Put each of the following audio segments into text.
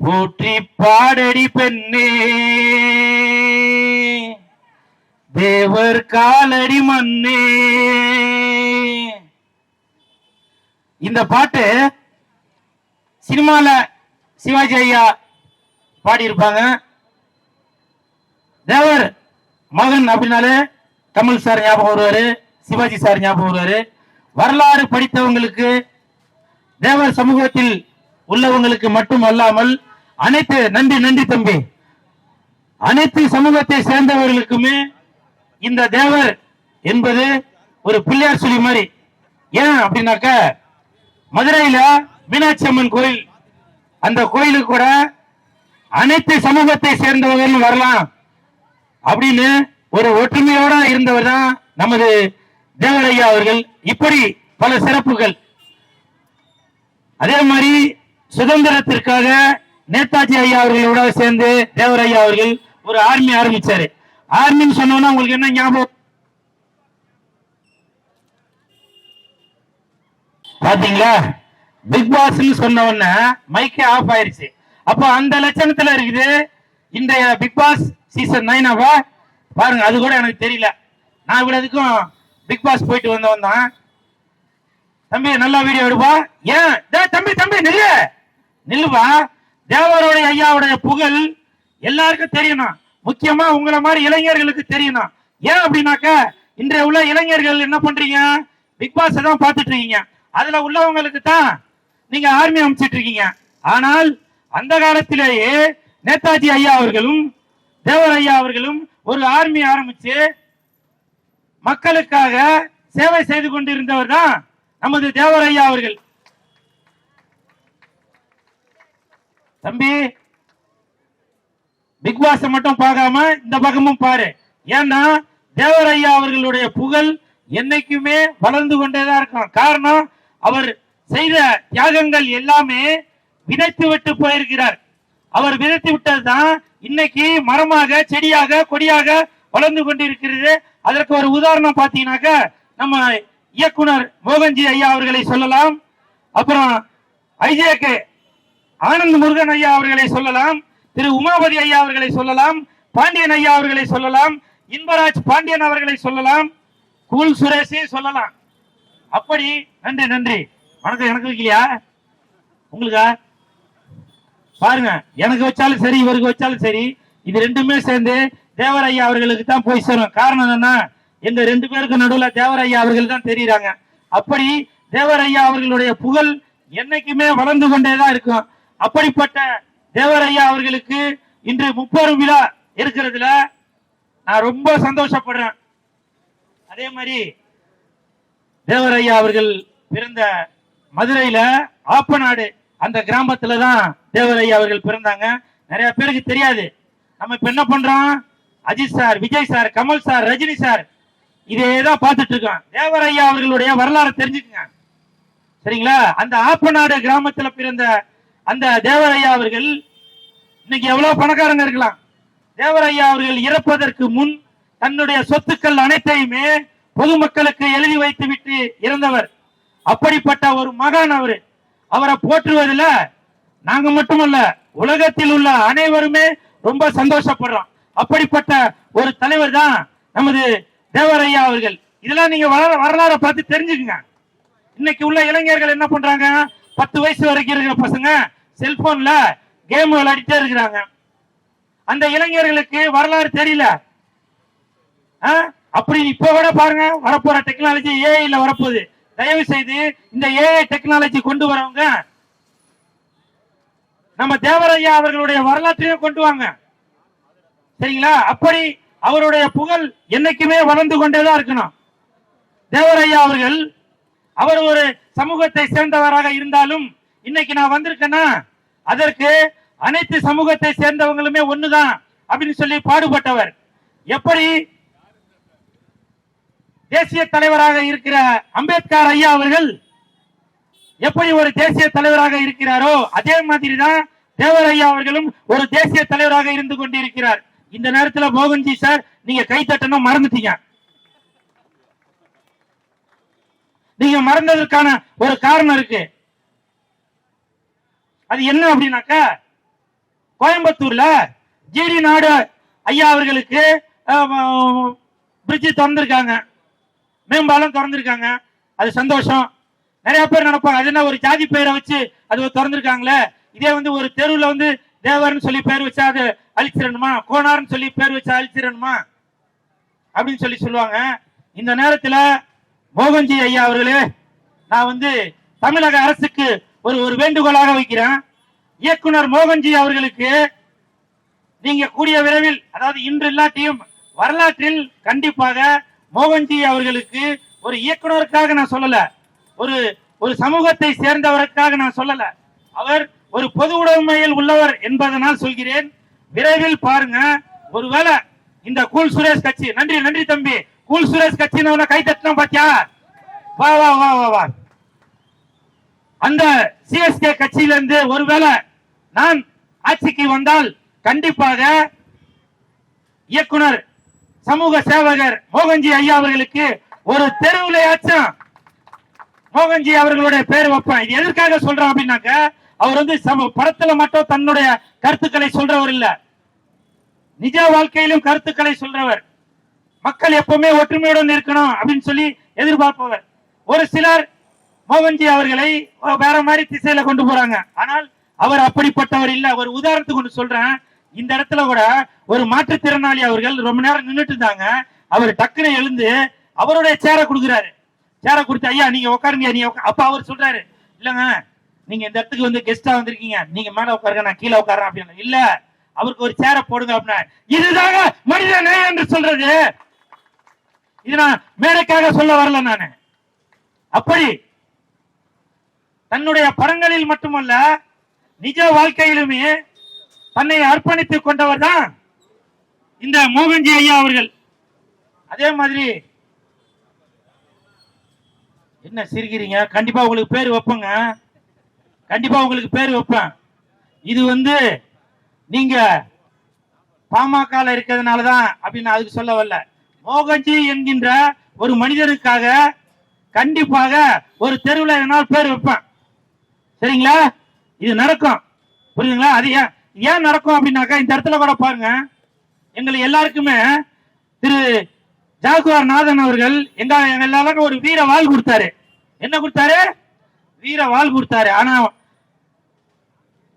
போற்றி பாடடி பெண்ணே தேவர் காலடி மண்ணே. இந்த பாட்டு சினிமால சிவாஜி ஐயா பாடியிருப்பாங்க. தேவர் மகன் அப்படின்னாலே கமல் சார் ஞாபகம் வருவாரு, சிவாஜி சார் ஞாபகம் வருவாரு. வரலாறு படித்தவங்களுக்கு, தேவர் சமூகத்தில் உள்ளவங்களுக்கு மட்டும் அல்லாமல் அனைத்து நன்றி தம்பி, அனைத்து சமூகத்தை சேர்ந்தவர்களுக்குமே இந்த தேவர் என்பது ஒரு பிள்ளையார் சொல்லி மாதிரி. ஏன் அப்படின்னாக்க, மதுரையில மீனாட்சி அம்மன் கோயில், அந்த கோயிலுக்கு கூட அனைத்து சமூகத்தை சேர்ந்தவர்கள் வரலாம் அப்படின்னு ஒரு ஒற்றுமையோட இருந்தவர் தான் நமது தேவர் ஐயா அவர்கள். இப்படி பல சிறப்புகள். அதே மாதிரி சுதந்திரத்திற்காக நேதாஜி ஐயா அவர்களோட சேர்ந்து தேவர் ஐயா அவர்கள் ஒரு ஆர்மி ஆரம்பிச்சாரு. ஆர்மின்னு சொன்னோம்னா உங்களுக்கு என்ன ஞாபகம்? பாத்தீங்களா, பிக் பாஸ் சொன்ன உடனே மைக்கே ஆஃப் ஆயிருச்சு. அப்ப அந்த லட்சணத்துல இருக்குது இன்றைய பிக் பாஸ் சீசன் 9 பாருங்க. அது கூட எனக்கு தெரியல. நான் இவ்வளவுக்கும் பிக் பாஸ் போயிட்டு வந்தவன் தான். தம்பி நல்லா வீடியோ எடுப்பா. ஏன் தம்பி தம்பி நில்லு நில்லுவா. தேவருடைய ஐயாவுடைய புகழ் எல்லாருக்கும் தெரியணும். முக்கியமா உங்களை மாதிரி இளைஞர்களுக்கு தெரியணும். ஏன் அப்படின்னாக்க, இன்றைய உள்ள இளைஞர்கள் என்ன பண்றீங்க, பிக் பாஸ் தான் பார்த்துட்டு இருக்கீங்க. அதுல உள்ளவங்களுக்கு தான் நீங்க ஆர்மி அமைச்சிட்டு இருக்கீங்க. ஆனால் அந்த காலத்திலேயே நேதாஜி ஐயா அவர்களும் தேவர் ஐயா அவர்களும் ஒரு ஆர்மி ஆரம்பிச்சு மக்களுக்காக சேவை செய்து கொண்டிருந்தவர் தான் நமது தேவர் ஐயா அவர்கள். தம்பி பிக் பாஸ் மட்டும் பார்க்காம இந்த பக்கமும் பாரு. ஏன்னா தேவர் ஐயா அவர்களுடைய புகழ் என்னைக்குமே வளர்ந்து கொண்டேதான் இருக்கும். காரணம், அவர் செய்த தியாகங்கள் எல்லாமே விதைத்து விட்டு போயிருக்கிறார். அவர் விதைத்து விட்டதுதான் இன்னைக்கு மரமாக, செடியாக, கொடியாக வளர்ந்து கொண்டிருக்கிறது. அதற்கு ஒரு உதாரணம் பார்த்தீங்கன்னாக்க, நம்ம இயக்குனர் மோகன்ஜி ஐயா அவர்களை சொல்லலாம். அப்புறம் ஐஜேகே ஆனந்த் முருகன் ஐயா அவர்களை சொல்லலாம். திரு உமாபதி ஐயா அவர்களை சொல்லலாம். பாண்டியன் ஐயா அவர்களை சொல்லலாம். இன்பராஜ் பாண்டியன் அவர்களை சொல்லலாம். கூல் சுரேஷ் சொல்லலாம். அப்படி நன்றி. வணக்கம். எனக்கு வைக்கலையா உங்களுக்கா? பாருங்க, எனக்கு வச்சாலும் சரி, இவருக்கு வச்சாலும் சரி, இது ரெண்டுமே சேர்ந்து தேவர் ஐயா அவர்களுக்கு தான் போய் சேரும். காரணம் என்னன்னா, எங்க ரெண்டு பேருக்கு நடுவுல தேவர் ஐயா அவர்கள் தான் தெரியுறாங்க. அப்படி தேவர் ஐயா அவர்களுடைய புகழ் என்னைக்குமே வளர்ந்து கொண்டேதான் இருக்கும். அப்படிப்பட்ட தேவர் ஐயா அவர்களுக்கு இன்று 30 விழா இருக்கிறதுல நான் ரொம்ப சந்தோஷப்படுறேன். அதே மாதிரி தேவர் ஐயா அவர்கள் பிறந்த மதுரையில ஆப்பநாடு அந்த கிராமத்துல தான் தேவர் ஐயா அவர்கள் பிறந்தாங்க. நிறைய பேருக்கு தெரியாது. நம்ம இப்ப என்ன பண்றோம், Ajith sir, Vijay sir, Kamal sir, Rajini sir இதேதான் பார்த்துட்டு இருக்கோம். தேவர் ஐயா அவர்களுடைய வரலாறு தெரிஞ்சுக்குங்க, சரிங்களா? அந்த ஆப்பநாடு கிராமத்துல பிறந்த அந்த தேவர் ஐயா அவர்கள் இன்னைக்கு எவ்வளவு பணக்காரங்க இருக்கலாம். தேவர் ஐயா அவர்கள் இறப்பதற்கு முன் தன்னுடைய சொத்துக்கள் அனைத்தையுமே பொதுமக்களுக்கு எழுதி வைத்து விட்டு இறந்தவர். அப்படிப்பட்ட ஒரு மகான் அவரு. அவரை போற்றுவதில் நாங்க மட்டுமல்ல, உலகத்தில் உள்ள அனைவருமே ரொம்ப சந்தோஷப்படுறோம். அப்படிப்பட்ட ஒரு தலைவர் தான் நமது தேவர் ஐயா அவர்கள். இதெல்லாம் நீங்க வரலாறு பார்த்து தெரிஞ்சுக்குங்க. இன்னைக்கு உள்ள இளைஞர்கள் என்ன பண்றாங்க, 10 வயசு வரைக்கும் இருக்கிற பசங்க செல்போன்ல கேம் விளையாடிட்டே இருக்கிறாங்க. அந்த இளைஞர்களுக்கு வரலாறு தெரியல. அப்படி இப்ப கூட பாருங்க, வரப்போற டெக்னாலஜி ஏஐல வரப்போகுது. தயவு செய்து இந்த ஏஐ டெக்னாலஜி கொண்டு வரவங்க நம்ம தேவர் ஐயா அவர்களுடைய வரலாற்றையும் கொண்டு வாங்க, சரிங்களா? அப்படி அவருடைய புகழ் என்னைக்குமே வளர்ந்து கொண்டேதான் இருக்கணும். தேவர் ஐயா அவர்கள் அவர் ஒரு சமூகத்தை சேர்ந்தவராக இருந்தாலும் இன்னைக்கு நான் வந்திருக்கேன்னா அதற்கு அனைத்து சமூகத்தை சேர்ந்தவங்களுமே ஒண்ணுதான் அப்படின்னு சொல்லி பாடுபட்டவர். எப்படி தேசிய தலைவராக இருக்கிற அம்பேத்கர் ஐயா அவர்கள் எப்படி ஒரு தேசிய தலைவராக இருக்கிறாரோ அதே மாதிரி தான் தேவர் ஐயா அவர்களும் ஒரு தேசிய தலைவராக இருந்து கொண்டிருக்கிறார். இந்த நேரத்தில் மோகன்ஜி சார், நீங்க கை தட்டணும் மறந்துட்டீங்க. நீங்க மறந்ததற்கான ஒரு காரணம் இருக்கு. அது என்ன அப்படின்னாக்கா, கோயம்புத்தூர்ல ஜிடி நாடு ஐயா அவர்களுக்கு பிரிட்ஜ் திறந்திருக்காங்க, மேம்பாலம் திறந்திருக்காங்க. அது சந்தோஷம். நிறைய பேர் நினைப்பாங்க அது என்ன ஒரு ஜாதி பெயரை வச்சு அது திறந்திருக்காங்களே, இதே ஒரு தெருவுல தேவர்னு சொல்லி பேர் வச்சா அது அழிச்சிடணுமா, கோனார்னு சொல்லி பேர் வச்சா அழிச்சிடணுமா அப்படின்னு சொல்லுவாங்க. இந்த நேரத்தில் மோகன்ஜி ஐயா அவர்களே, நான் தமிழக அரசுக்கு ஒரு வேண்டுகோளாக வைக்கிறேன். இயக்குனர் மோகன்ஜி அவர்களுக்கு நீங்க கூடிய விரைவில், அதாவது இன்று இல்லாட்டியும் வரலாற்றில் கண்டிப்பாக மோகன்ஜி அவர்களுக்கு ஒரு இயக்குனருக்காக நான் சொல்லல, ஒரு சமூகத்தை சேர்ந்தவருக்காக நான் சொல்லல, அவர் ஒரு பொது உடைமையில் உள்ளவர் என்பதனால் சொல்கிறேன். விரைவில் பாருங்க, ஒருவேளை இந்த கூல் சுரேஷ் கட்சி, நன்றி நன்றி தம்பி, கூல் சுரேஷ் கட்சி கை தட்டினா பாத்தியா, வா வா வா வா வா, அந்த சிஎஸ்கே கட்சியிலிருந்து ஒருவேளை நான் ஆட்சிக்கு வந்தால் கண்டிப்பாக இயக்குனர் சமூக சேவகர் மோகன்ஜி ஐயா அவர்களுக்கு ஒரு தெருவிலையாச்சும் மோகன்ஜி அவர்களுடைய பேர் வைப்பேன். இது எதற்காக சொல்றோம் அப்படின்னாக்க, அவர் படத்துல மட்டும் தன்னுடைய கருத்துக்களை சொல்றவர் இல்ல, நிஜ வாழ்க்கையிலும் கருத்துக்களை சொல்றவர். மக்கள் எப்பவுமே ஒற்றுமையுடன் இருக்கணும் அப்படின்னு சொல்லி எதிர்பார்ப்பவர். ஒரு சிலர் மோகன்ஜி அவர்களை வேற மாதிரி திசையில கொண்டு போறாங்க, ஆனால் அவர் அப்படிப்பட்டவர் இல்ல. ஒரு உதாரணத்துக்கு ஒன்று சொல்றேன். இந்த இடத்துல கூட ஒரு மாற்றுத்திறனாளி அவர்கள் ரொம்ப நேரம் நின்றுட்டு இருந்தாங்க. அவர் டக்குனு எழுந்து அவருடைய சேரை கொடுக்குறாரு. சேரை கொடுத்து, ஐயா நீங்க உட்காருங்க, நீங்க அப்ப அவர் சொல்றாரு, இல்லங்க நீங்க இந்த இடத்துக்கு கெஸ்டா வந்திருக்கீங்க, நீங்க மேல உட்காருங்க, நான் கீழே உட்காரேன் அப்படின்னு. இல்ல, அவருக்கு ஒரு சேரை போடுங்க அப்படின்னா, இதுதாங்க மனித நேயம் என்று சொல்றது. இது நான் மேடைக்காக சொல்ல வரல, நானு அப்படி தன்னுடைய படங்களில் மட்டுமல்ல நிஜ வாழ்க்கையிலுமே தன்னை அர்ப்பணித்துக் கொண்டவர் தான் இந்த மோகன்ஜி ஐயா அவர்கள். அதே மாதிரி என்ன சிரிக்கிறீங்க, கண்டிப்பா உங்களுக்கு பேர் வைப்பங்க, கண்டிப்பா உங்களுக்கு பேர் வைப்பேன். இது நீங்க பாமக இருக்கிறதுனாலதான் அப்படின்னு அதுக்கு சொல்ல வரல. மோகன்ஜி என்கின்ற ஒரு மனிதனுக்காக கண்டிப்பாக ஒரு தெருவில் என்னால் பேர் வைப்பேன். சரிங்களா? இது நடக்கும், புரியுதுங்களா? அது ஏன் நடக்கும் அப்படின்னாக்கா, இந்த இடத்துல கூட பாருங்க, எங்களுக்கு எல்லாருக்குமே திரு ஜாகுவார் நாதன் அவர்கள் எங்க எல்லாருக்கும் ஒரு வீர வாழ் கொடுத்தாரு. என்ன கொடுத்தாரு? வீர வாழ் கொடுத்தாரு. ஆனா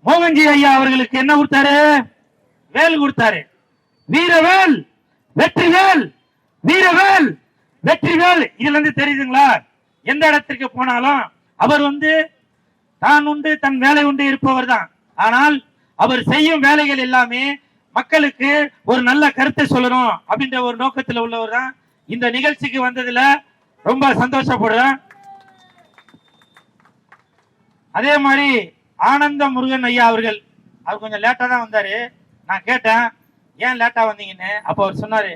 மோகன்ஜி ஐயா அவர்களுக்கு என்ன கொடுத்தாரு? வேல் கொடுத்தாரு. வீரவேல், வெற்றிவேல், வீரவேல், வெற்றிவேல். இதுல இருந்து தெரியுதுங்களா? எந்த இடத்திற்கு போனாலும் அவர் தான் உண்டு தன் வேலை உண்டு இருப்பவர் தான். ஆனால் அவர் செய்யும் வேலைகள் எல்லாமே மக்களுக்கு ஒரு நல்ல கருத்தை சொல்லணும் அப்படின்ற ஒரு நோக்கத்தில் உள்ளவர் தான். இந்த நிகழ்ச்சிக்கு வந்ததுல ரொம்ப சந்தோஷப்படுறேன். அதே மாதிரி ஆனந்த முருகன் ஐயா அவர்கள், அவர் கொஞ்சம் லேட்டா தான் வந்தாரு. நான் கேட்டேன் ஏன் லேட்டா வந்தீங்கன்னு. அப்ப அவர் சொன்னாரு,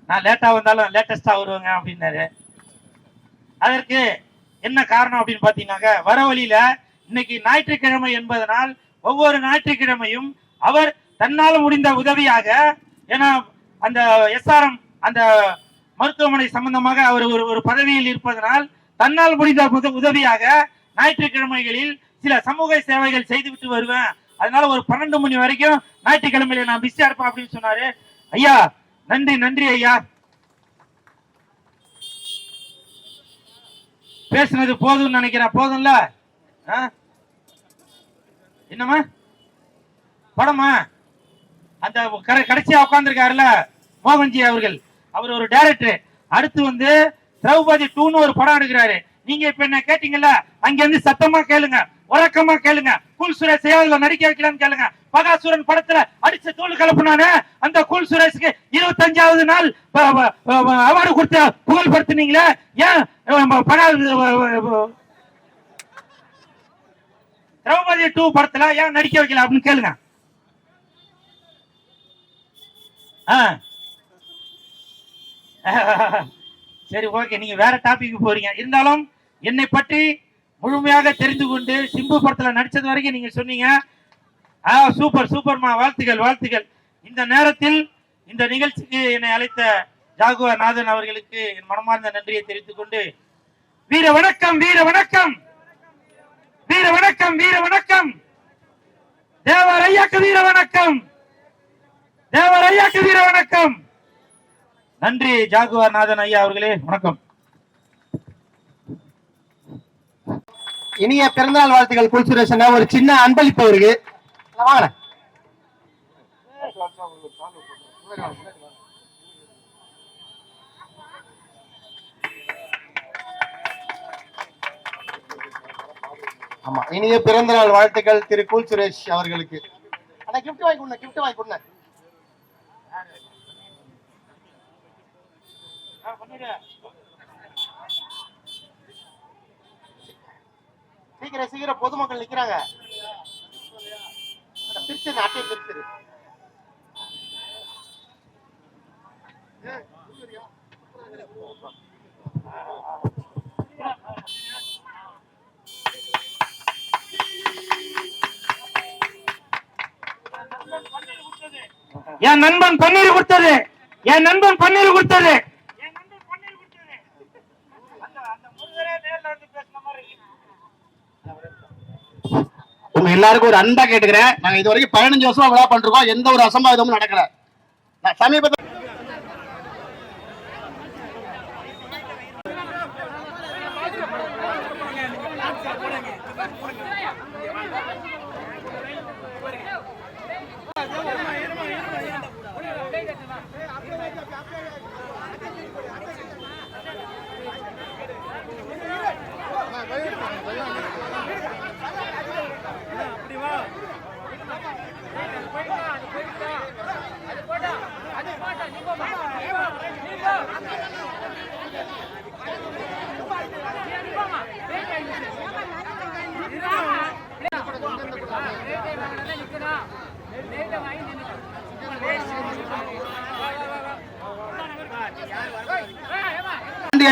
நான் லேட்டா வந்தாலும் லேட்டஸ்டா வருவாங்க அப்படின்னாரு. அதற்கு என்ன காரணம் அப்படின்னு பாத்தீங்கன்னாக்க, வர வழியில இன்னைக்கு ஞாயிற்றுக்கிழமை என்பதனால் ஒவ்வொரு ஞாயிற்றுக்கிழமையும் அவர் தன்னால் முடிந்த உதவியாக, ஏன்னா அந்த எஸ்ஆர்எம் அந்த மருத்துவமனை சம்பந்தமாக அவர் ஒரு பதவியில் இருப்பதனால் தன்னால் முடிந்த உதவியாக ஞாயிற்றுக்கிழமைகளில் சில சமூக சேவைகள் செய்துவிட்டு வருவேன். அதனால ஒரு 12 மணி வரைக்கும் ஞாயிற்றுக்கிழமையில நான் பிஸியா இருப்பேன் அப்படின்னு சொன்னாரு. ஐயா நன்றி நன்றி ஐயா. பேசுனது போதும்னு நினைக்கிறேன். போதும்ல? என்னமா படமா? அந்த கடைசியா உட்கார்ந்துருக்காருல மோகன்ஜி அவர்கள், அவர் ஒரு டைரக்டர். அடுத்து திரௌபதி 2ன்னு ஒரு படம் எடுக்கிறாரு. நீங்க இப்ப என்ன கேட்டீங்கல்ல, அங்க சத்தமா கேளுங்க, உறக்கமா கேளுங்க. கூல் சுரேஷ் அதுல நடிக்க வைக்கலான்னு கேளுங்க. பகாசுரன் படத்துல அடிச்ச தோல் கலப்புனானே அந்த கூல் சுரேஷுக்கு 25வது நாள் அவார்டு கொடுத்த புகழ் படுத்தினீங்களே, ஏன் திரௌபதி 2 படத்துல ஏன் நடிக்க வைக்கல அப்படின்னு கேளுங்க. சரி, ஓகே, நீங்க வேற டாபிக் போறீங்க. இருந்தாலும் என்னை பற்றி முழுமையாக தெரிந்து கொண்டு சிம்பு படத்துல நடிச்சது வரைக்கும் நீங்க சொன்னீங்க. சூப்பர் சூப்பர்மா, வாழ்த்துக்கள் வாழ்த்துக்கள். இந்த நேரத்தில் இந்த நிகழ்ச்சிக்கு என்னை அழைத்த ஜாகுவார் நாதன் அவர்களுக்கு என் மனமார்ந்த நன்றியை தெரிவித்துக் கொண்டு, வீர வணக்கம், வீர வணக்கம், வீர வணக்கம், வீர வணக்கம். தேவர் ஐயா ஐயாக்கு வீர வணக்கம். தேவர் ஐயாக்கு வீர வணக்கம். நன்றி ஜாகுவார் நாதன் ஐயா அவர்களே, வணக்கம். இனிய பிறந்தநாள் வாழ்த்துக்கள் குல் சுரேஷ். ஒரு சின்ன அன்பளிப்பு இருக்கு, வாங்க. ஆமா, இனிய பிறந்தநாள் வாழ்த்துக்கள் திரு குல் சுரேஷ் அவர்களுக்கு. ஆனா கிஃப்ட் வாங்கி கொடுங்க, கிஃப்ட் வாங்கி கொடுங்க. சீக்கிரம் சீக்கிரம், பொதுமக்கள் நிக்கிறாங்க. பிரிச்சிரு, அட்டையை பிரிச்சிரு. என் நண்பன் பன்னீர் கொடுத்தது, என் நண்பன் பன்னீர் கொடுத்தது. உங்க எல்லாருக்கும் ஒரு அன்பா கேட்டுக்கிறேன். நாங்க இது வரைக்கும் 15 வருஷமா விழா பண்றோம், எந்த ஒரு அசம்பாவிதமும் நடக்கல. சமீபத்தில்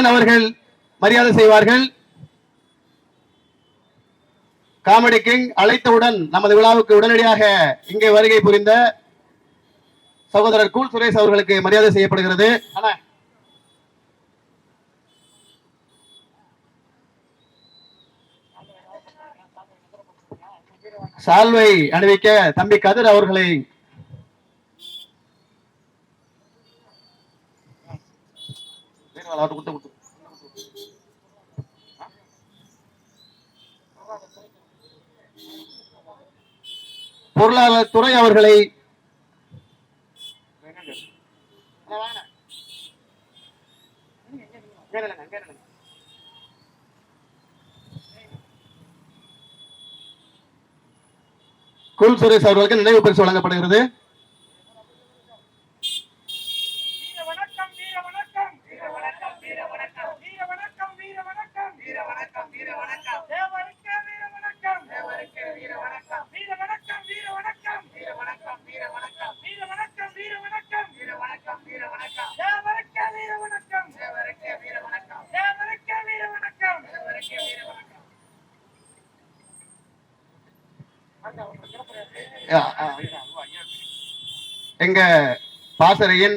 அவர்கள் மரியாதை செய்வார்கள். காமெடி கிங் அழைத்தவுடன் நமது விழாவுக்கு உடனடியாக இங்கே வருகை புரிந்த சகோதரர் கூல் சுரேஷ் அவர்களுக்கு மரியாதை செய்யப்படுகிறது. சால்வை அணிவிக்க தம்பி கதிர் அவர்களை பொருளாளர் துறை அவர்களை குல் சுரேஷ் அவர்களுக்கு நினைவு பரிசு வழங்கப்படுகிறது. எங்க பாசறையின்